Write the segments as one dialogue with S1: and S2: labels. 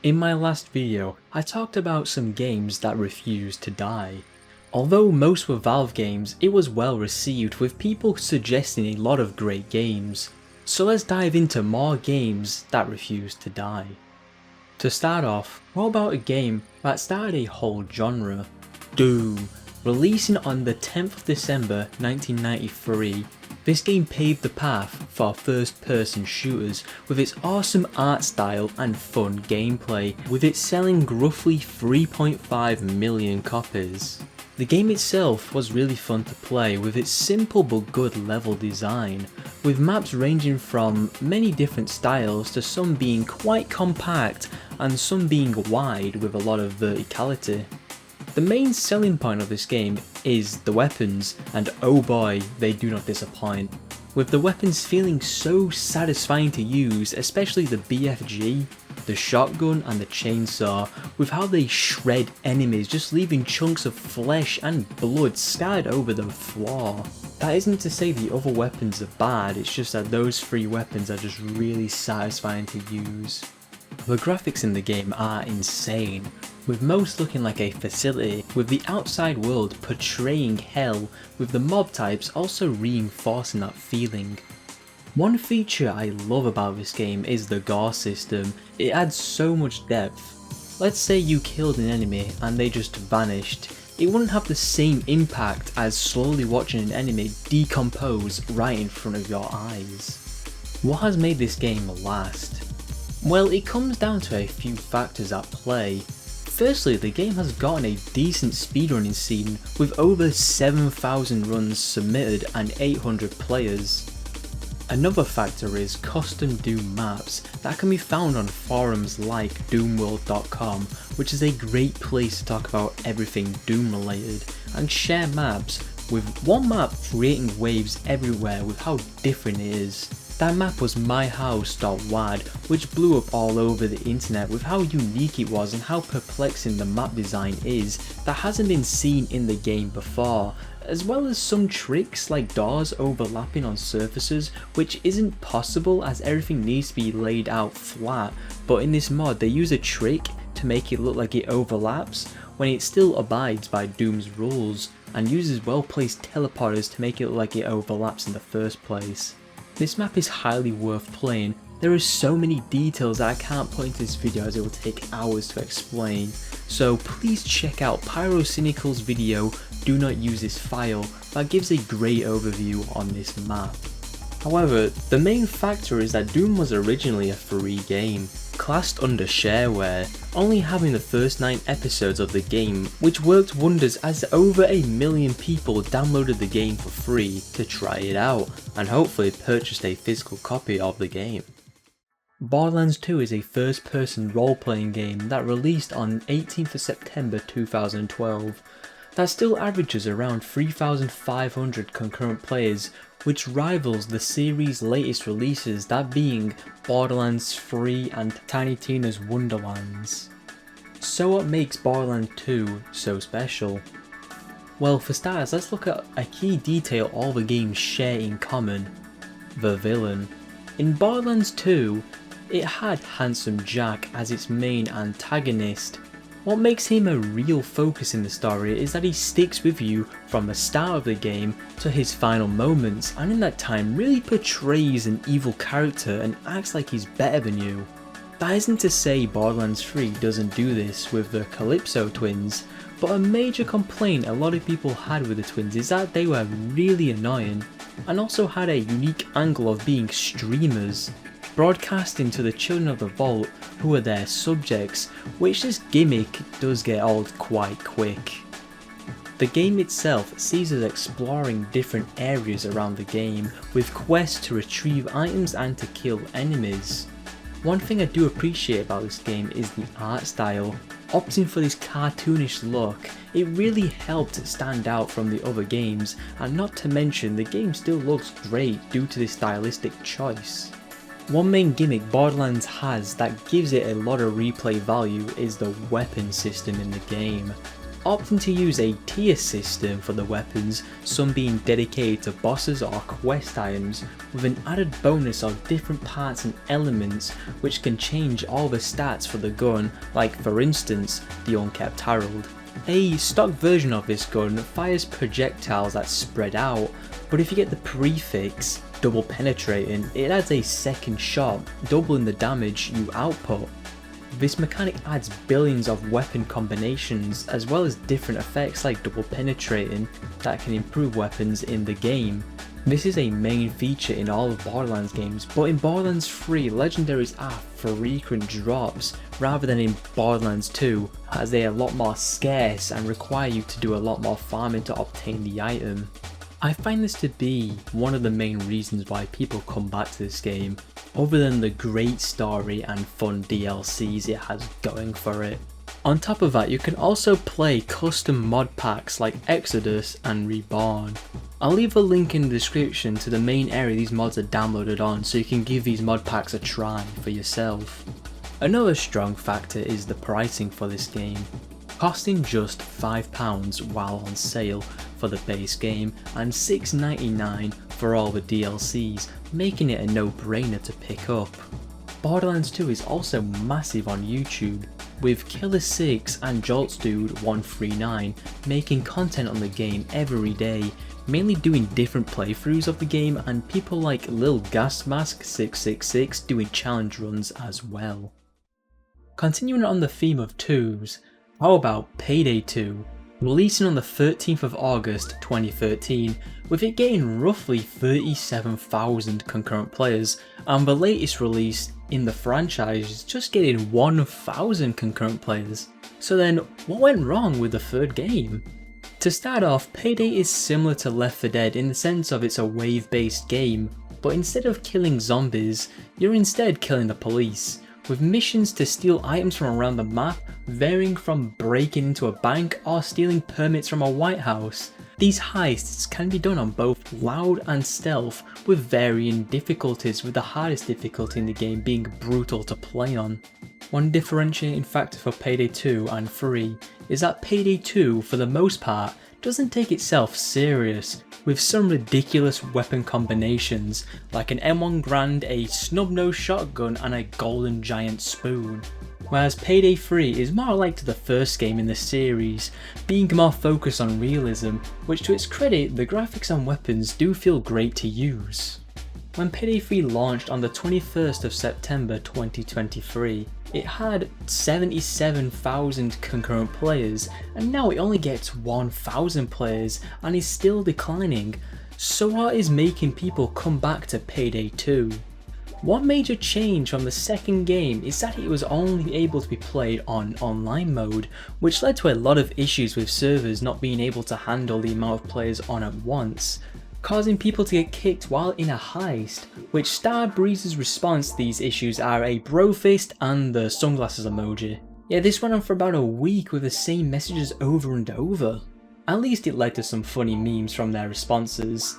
S1: In my last video, I talked about some games that refused to die. Although most were Valve games, it was well received with people suggesting a lot of great games. So let's dive into more games that refused to die. To start off, what about a game that started a whole genre? Doom. Releasing on the 10th of December 1993, this game paved the path for first-person shooters with its awesome art style and fun gameplay, with it selling roughly 3.5 million copies. The game itself was really fun to play with its simple but good level design, with maps ranging from many different styles to some being quite compact and some being wide with a lot of verticality. The main selling point of this game is the weapons, and oh boy, they do not disappoint. With the weapons feeling so satisfying to use, especially the BFG, the shotgun and the chainsaw, with how they shred enemies, just leaving chunks of flesh and blood scattered over the floor. That isn't to say the other weapons are bad, it's just that those three weapons are just really satisfying to use. The graphics in the game are insane, with most looking like a facility, with the outside world portraying hell, with the mob types also reinforcing that feeling. One feature I love about this game is the gore system. It adds so much depth. Let's say you killed an enemy and they just vanished. It wouldn't have the same impact as slowly watching an enemy decompose right in front of your eyes. What has made this game last? Well, it comes down to a few factors at play. Firstly, the game has gotten a decent speedrunning scene with over 7,000 runs submitted and 800 players. Another factor is custom Doom maps that can be found on forums like doomworld.com, which is a great place to talk about everything Doom related and share maps, with one map creating waves everywhere with how different it is. That map was myhouse.wad, which blew up all over the internet with how unique it was and how perplexing the map design is that hasn't been seen in the game before, as well as some tricks like doors overlapping on surfaces, which isn't possible as everything needs to be laid out flat, but in this mod they use a trick to make it look like it overlaps when it still abides by Doom's rules, and uses well placed teleporters to make it look like it overlaps in the first place. This map is highly worth playing. There are so many details that I can't put into this video as it will take hours to explain, so please check out Pyrocynical's video Do Not Use This File that gives a great overview on this map. However, the main factor is that Doom was originally a free game, classed under shareware, only having the first 9 episodes of the game, which worked wonders as over 1 million people downloaded the game for free to try it out, and hopefully purchased a physical copy of the game. Borderlands 2 is a first-person role-playing game that released on 18th of September 2012, that still averages around 3,500 concurrent players, which rivals the series' latest releases, that being Borderlands 3 and Tiny Tina's Wonderlands. So what makes Borderlands 2 so special? Well, for starters, let's look at a key detail all the games share in common: the villain. In Borderlands 2, it had Handsome Jack as its main antagonist. What makes him a real focus in the story is that he sticks with you from the start of the game to his final moments, and in that time really portrays an evil character and acts like he's better than you. That isn't to say Borderlands 3 doesn't do this with the Calypso twins, but a major complaint a lot of people had with the twins is that they were really annoying, and also had a unique angle of being streamers, broadcasting to the children of the vault who are their subjects, which this gimmick does get old quite quick. The game itself sees us exploring different areas around the game, with quests to retrieve items and to kill enemies. One thing I do appreciate about this game is the art style. Opting for this cartoonish look, it really helped stand out from the other games, and not to mention the game still looks great due to this stylistic choice. One main gimmick Borderlands has that gives it a lot of replay value is the weapon system in the game. opting to use a tier system for the weapons, some being dedicated to bosses or quest items, with an added bonus of different parts and elements which can change all the stats for the gun, like for instance the Unkept Herald. A stock version of this gun fires projectiles that spread out, but if you get the prefix double penetrating, it adds a second shot, doubling the damage you output. This mechanic adds billions of weapon combinations as well as different effects like double penetrating that can improve weapons in the game. This is a main feature in all of Borderlands games, but in Borderlands 3 legendaries are frequent drops rather than in Borderlands 2, as they are a lot more scarce and require you to do a lot more farming to obtain the item. I find this to be one of the main reasons why people come back to this game, other than the great story and fun DLCs it has going for it. On top of that, you can also play custom mod packs like Exodus and Reborn. I'll leave a link in the description to the main area these mods are downloaded on so you can give these mod packs a try for yourself. Another strong factor is the pricing for this game, costing just £5 while on sale for the base game and $6.99 for all the DLCs, making it a no-brainer to pick up. Borderlands 2 is also massive on YouTube, with Killer6 and JoltsDude139 making content on the game every day, mainly doing different playthroughs of the game, and people like Lil Gasmask666 doing challenge runs as well. Continuing on the theme of 2s, how about Payday 2? Releasing on the 13th of August 2013, with it getting roughly 37,000 concurrent players, and the latest release in the franchise is just getting 1,000 concurrent players. So then, what went wrong with the third game? To start off, Payday is similar to Left 4 Dead in the sense of it's a wave-based game, but instead of killing zombies, you're instead killing the police, with missions to steal items from around the map varying from breaking into a bank or stealing permits from a White House. These heists can be done on both loud and stealth, with varying difficulties, with the hardest difficulty in the game being brutal to play on. One differentiating factor for Payday 2 and 3 is that Payday 2 for the most part doesn't take itself serious, with some ridiculous weapon combinations like an M1 Garand, a snub-nosed shotgun and a golden giant spoon. Whereas Payday 3 is more like to the first game in the series, being more focused on realism, which to its credit the graphics and weapons do feel great to use. When Payday 3 launched on the 21st of September 2023, it had 77,000 concurrent players, and now it only gets 1,000 players and is still declining. So what is making people come back to Payday 2? One major change from the second game is that it was only able to be played on online mode, which led to a lot of issues with servers not being able to handle the amount of players on at once, causing people to get kicked while in a heist, which Starbreeze's response to these issues are a bro fist and the sunglasses emoji. Yeah, this went on for about a week with the same messages over and over. At least it led to some funny memes from their responses.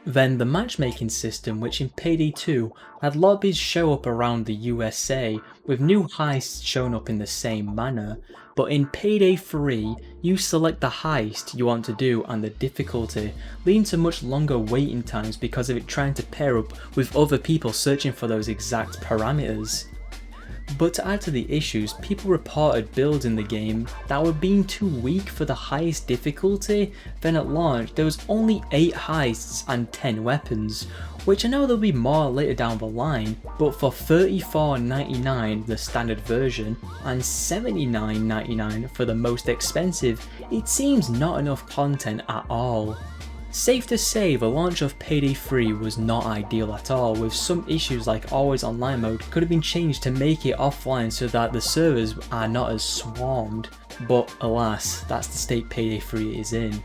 S1: Then the matchmaking system, which in Payday 2 had lobbies show up around the USA, with new heists showing up in the same manner, but in Payday 3 you select the heist you want to do and the difficulty, leading to much longer waiting times because of it trying to pair up with other people searching for those exact parameters. But to add to the issues, people reported builds in the game that were being too weak for the highest difficulty. Then at launch there was only 8 heists and 10 weapons, which I know there'll be more later down the line, but for $34.99 the standard version and $79.99 for the most expensive, it seems not enough content at all. Safe to say the launch of Payday 3 was not ideal at all, with some issues like always online mode could have been changed to make it offline so that the servers are not as swarmed, but alas, that's the state Payday 3 is in.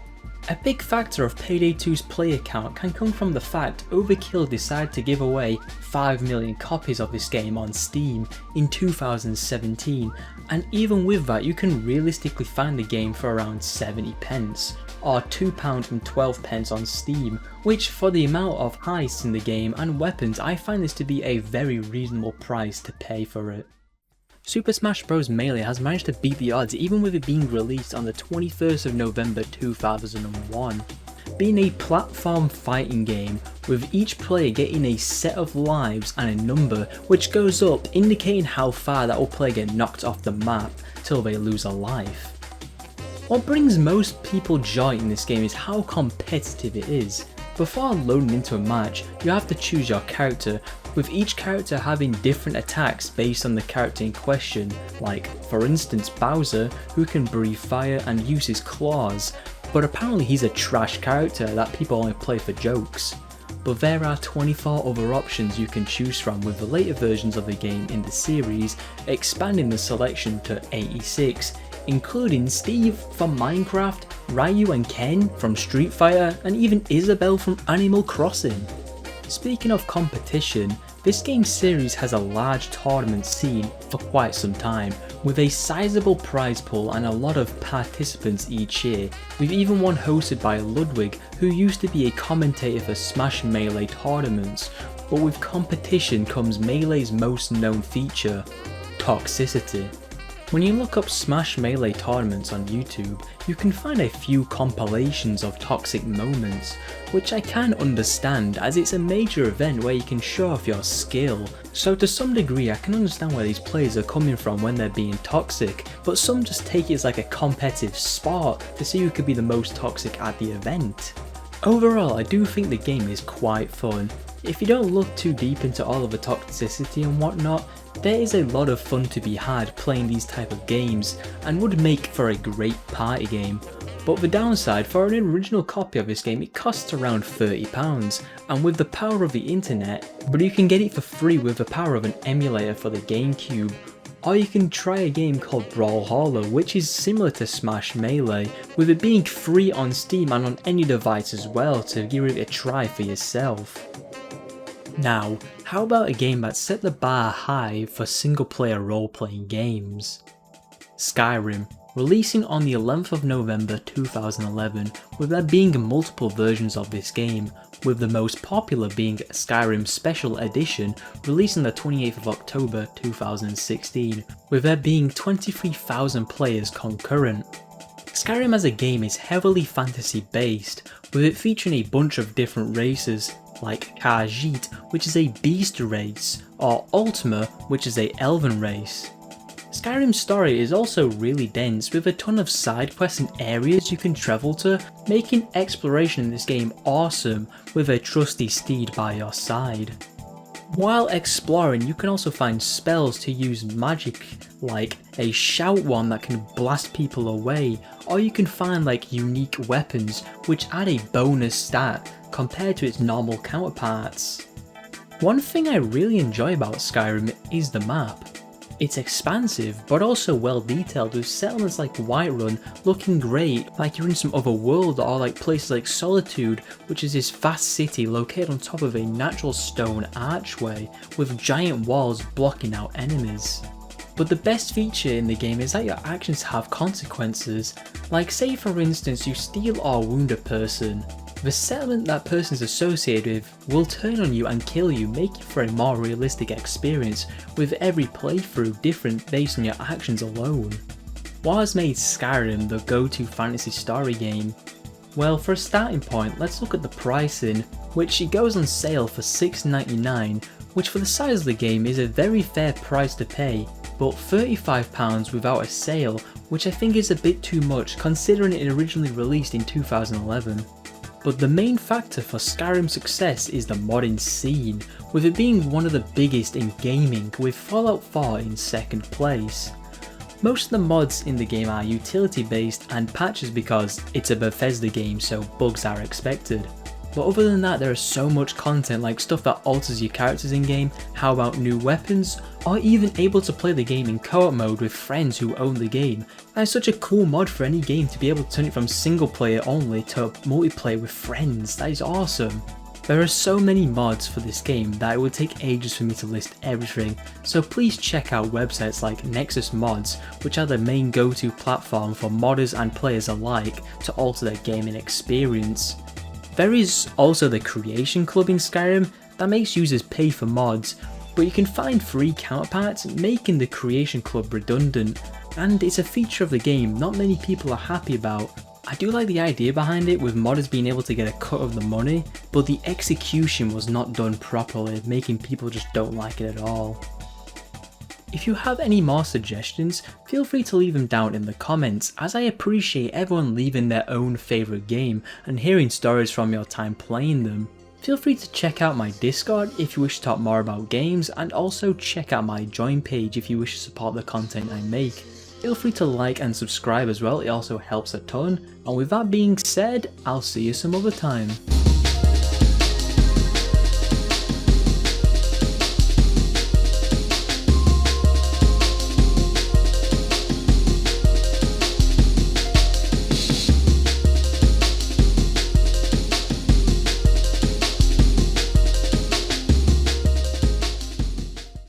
S1: A big factor of Payday 2's player count can come from the fact Overkill decided to give away 5 million copies of this game on Steam in 2017, and even with that you can realistically find the game for around 70 pence, or £2.12 on Steam, which for the amount of heists in the game and weapons I find this to be a very reasonable price to pay for it. Super Smash Bros. Melee has managed to beat the odds even with it being released on the 21st of November 2001. Being a platform fighting game, with each player getting a set of lives and a number which goes up, indicating how far that will player get knocked off the map till they lose a life. What brings most people joy in this game is how competitive it is. Before loading into a match, you have to choose your character, with each character having different attacks based on the character in question, like for instance Bowser, who can breathe fire and use his claws, but apparently he's a trash character that people only play for jokes. But there are 24 other options you can choose from, with the later versions of the game in the series expanding the selection to 86, including Steve from Minecraft, Ryu and Ken from Street Fighter, and even Isabelle from Animal Crossing. Speaking of competition, this game series has a large tournament scene for quite some time, with a sizable prize pool and a lot of participants each year, with even one hosted by Ludwig, who used to be a commentator for Smash Melee tournaments. But with competition comes Melee's most known feature, toxicity. When you look up Smash Melee tournaments on YouTube, you can find a few compilations of toxic moments, which I can understand as it's a major event where you can show off your skill. So to some degree I can understand where these players are coming from when they're being toxic, but some just take it as like a competitive sport to see who could be the most toxic at the event. Overall, I do think the game is quite fun. If you don't look too deep into all of the toxicity and whatnot, there is a lot of fun to be had playing these type of games and would make for a great party game. But the downside, for an original copy of this game it costs around £30, and with the power of the internet, but you can get it for free with the power of an emulator for the GameCube. Or you can try a game called Brawlhalla, which is similar to Smash Melee, with it being free on Steam and on any device as well to give it a try for yourself. Now, how about a game that set the bar high for single player role playing games? Skyrim, releasing on the 11th of November 2011, with there being multiple versions of this game, with the most popular being Skyrim Special Edition, released on the 28th of October 2016, with there being 23,000 players concurrent. Skyrim as a game is heavily fantasy based, with it featuring a bunch of different races, like Khajiit, which is a beast race, or Ultima, which is a elven race. Skyrim's story is also really dense, with a ton of side quests and areas you can travel to, making exploration in this game awesome with a trusty steed by your side. While exploring, you can also find spells to use magic, like a shout one that can blast people away, or you can find like unique weapons which add a bonus stat compared to its normal counterparts. One thing I really enjoy about Skyrim is the map. It's expansive but also well detailed, with settlements like Whiterun looking great like you're in some other world, or like places like Solitude, which is this vast city located on top of a natural stone archway with giant walls blocking out enemies. But the best feature in the game is that your actions have consequences, like say for instance you steal or wound a person. The settlement that person is associated with will turn on you and kill you, making for a more realistic experience, with every playthrough different based on your actions alone. What has made Skyrim the go-to fantasy story game? Well, for a starting point, let's look at the pricing, which it goes on sale for $6.99, which for the size of the game is a very fair price to pay, but £35 without a sale, which I think is a bit too much considering it originally released in 2011. But the main factor for Skyrim's success is the modding scene, with it being one of the biggest in gaming, with Fallout 4 in second place. Most of the mods in the game are utility based and patches because it's a Bethesda game, so bugs are expected. But other than that, there is so much content, like stuff that alters your characters in game, how about new weapons, or even able to play the game in co-op mode with friends who own the game. That is such a cool mod for any game, to be able to turn it from single player only to multiplayer with friends. That is awesome. There are so many mods for this game that it would take ages for me to list everything, so please check out websites like Nexus Mods, which are the main go-to platform for modders and players alike to alter their gaming experience. There is also the Creation Club in Skyrim that makes users pay for mods, but you can find free counterparts, making the creation club redundant, and it's a feature of the game not many people are happy about. I do like the idea behind it, with modders being able to get a cut of the money, but the execution was not done properly, making people just don't like it at all. If you have any more suggestions, feel free to leave them down in the comments, as I appreciate everyone leaving their own favourite game and hearing stories from your time playing them. Feel free to check out my Discord if you wish to talk more about games, and also check out my join page if you wish to support the content I make. Feel free to like and subscribe as well, it also helps a ton, and with that being said, I'll see you some other time.